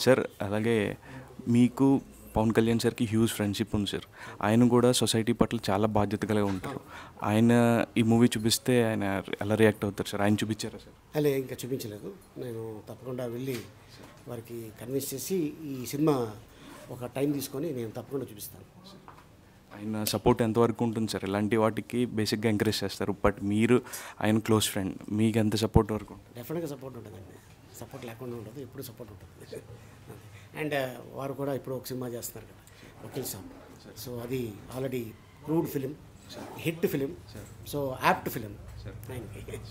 Sir అలాగే మీకు పవన్ కళ్యాణ్ సార్కి హ్యూజ్ ఫ్రెండ్షిప్ ఉంది సార్. ఆయన కూడా సొసైటీ పట్ల చాలా బాధ్యత కలిగి ఉంటారు. ఆయన ఈ మూవీ చూపిస్తే ఆయన ఎలా రియాక్ట్ అవుతారు సార్? ఆయన చూపించారా సార్? అలా ఇంకా చూపించలేదు. నేను తప్పకుండా వెళ్ళి వారికి కన్విన్స్ చేసి ఈ సినిమా ఒక టైం తీసుకొని నేను తప్పకుండా చూపిస్తాను. ఆయన సపోర్ట్ ఎంతవరకు ఉంటుంది సార్? ఇలాంటి వాటికి బేసిక్గా ఎంకరేజ్ చేస్తారు, బట్ మీరు ఆయన క్లోజ్ ఫ్రెండ్, మీకు ఎంత సపోర్ట్ వరకు ఉంటుంది? డెఫినెట్గా సపోర్ట్ ఉంటుందండి. సపోర్ట్ లేకుండా ఉండదు, ఎప్పుడు సపోర్ట్ ఉంటుంది. అండ్ వారు కూడా ఇప్పుడు ఒక సినిమా చేస్తున్నారు కదా, వకీల్ సాబ్. సో అది already proved film, hit film, so apt film.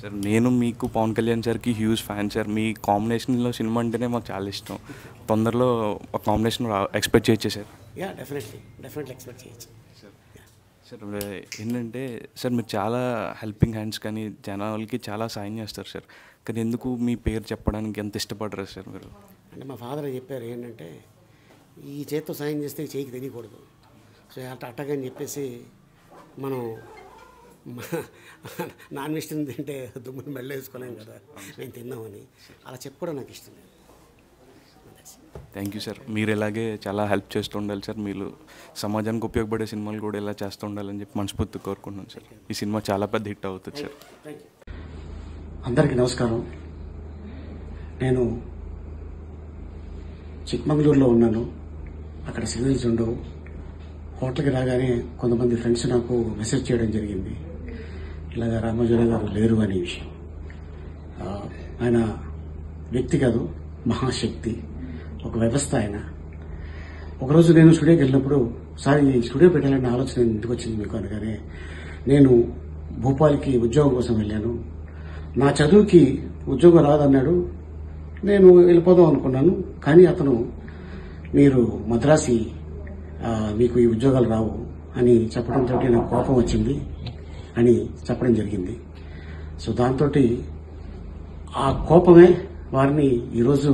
Sir నేను మీకు పవన్ కళ్యాణ్ సార్కి హ్యూజ్ ఫ్యాన్ సార్. మీ కాంబినేషన్లో సినిమా అంటేనే మాకు చాలా ఇష్టం. తొందరలో ఒక కాంబినేషన్ ఎక్స్పెక్ట్ చేయొచ్చు సార్? యా, డెఫినెట్లీ ఎక్స్పెక్ట్ చేయొచ్చు. సార్ ఏంటంటే సార్ మీరు చాలా హెల్పింగ్ హ్యాండ్స్ కానీ జనాలకి చాలా సాయం చేస్తారు సార్. కానీ ఎందుకు మీ పేరు చెప్పడానికి ఎంత ఇష్టపడరు సార్ మీరు? అంటే మా ఫాదర్ చెప్పారు ఏంటంటే, ఈ చేతితో సాయం చేస్తే ఈ చేయికి తెలియకూడదు. సో అట్టగని చెప్పేసి మనం నాన్ వెజ్ తింటే దుమ్ముని మెల్ల వేసుకోలేము కదా, మేము తిన్నామని అలా చెప్పుకోవడం నాకు ఇష్టం లేదు. Thank you sir. మీరు ఇలాగే చాలా హెల్ప్ చేస్తూ ఉండాలి సార్. మీరు సమాజానికి ఉపయోగపడే సినిమాలు కూడా ఇలా చేస్తూ ఉండాలని చెప్పి మనస్ఫూర్తి కోరుకుంటున్నాను సార్. ఈ సినిమా చాలా పెద్ద హిట్ అవుతుంది సార్. అందరికీ నమస్కారం. నేను చిక్మంగళూరులో ఉన్నాను. అక్కడ సిగ్నల్స్ ఉండవు. హోటల్కి రాగానే కొంతమంది ఫ్రెండ్స్ నాకు మెసేజ్ చేయడం జరిగింది, ఇలాగ రామోజీరావు గారు లేరు అనే విషయం. ఆయన వ్యక్తి కాదు, మహాశక్తి, ఒక వ్యవస్థ ఆయన. ఒకరోజు నేను స్టూడియోకి వెళ్ళినప్పుడు, సార్ ఈ స్టూడియో పెట్టాలనే ఆలోచన ఎందుకు వచ్చింది మీకు అనగానే, నేను భోపాల్కి ఉద్యోగం కోసం వెళ్ళాను, నా చదువుకి ఉద్యోగం రాదన్నాడు, నేను వెళ్ళిపోదాం అనుకున్నాను. కానీ అతను మీరు మద్రాసి, మీకు ఈ ఉద్యోగాలు రావు అని చెప్పడంతో నాకు కోపం వచ్చింది అని చెప్పడం జరిగింది. సో దాంతో ఆ కోపమే వారిని ఈరోజు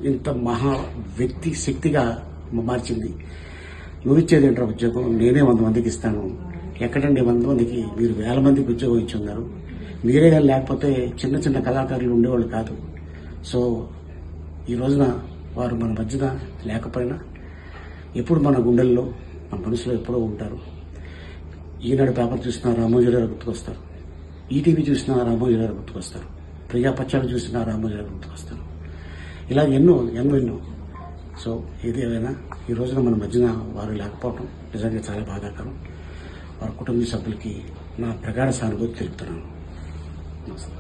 ఇంత మహా వ్యక్తి శక్తిగా మార్చింది. నువ్వు ఇచ్చేది ఏంట్రా ఉద్యోగం, నేనే 100 మందికి ఇస్తాను. ఎక్కడండి 100 మందికి, మీరు 1000 మందికి ఉద్యోగం ఇచ్చి ఉన్నారు. మీరే కానీ లేకపోతే చిన్న చిన్న కళాకారులు ఉండేవాళ్ళు కాదు. సో ఈ రోజున వారు మన మధ్యన లేకపోయినా ఎప్పుడు మన గుండెల్లో, మన మనసులో ఎప్పుడో ఉంటారు. ఈనాడు పేపర్ చూసినా రామోజీరావు గుర్తుకొస్తారు, ఈటీవీ చూసినా రామోజీరావు గుర్తుకొస్తారు, ప్రజాపక్షాలు చూసినా రామోజీరావు గుర్తుకొస్తారు. ఇలా ఎన్నో. సో ఏది ఏమైనా ఈ రోజున మన మధ్యన వారు లేకపోవడం నిజంగా చాలా బాధాకరం. వారి కుటుంబ సభ్యులకి నా ప్రగాఢ సానుభూతి తెలుపుతున్నాను. నమస్తే.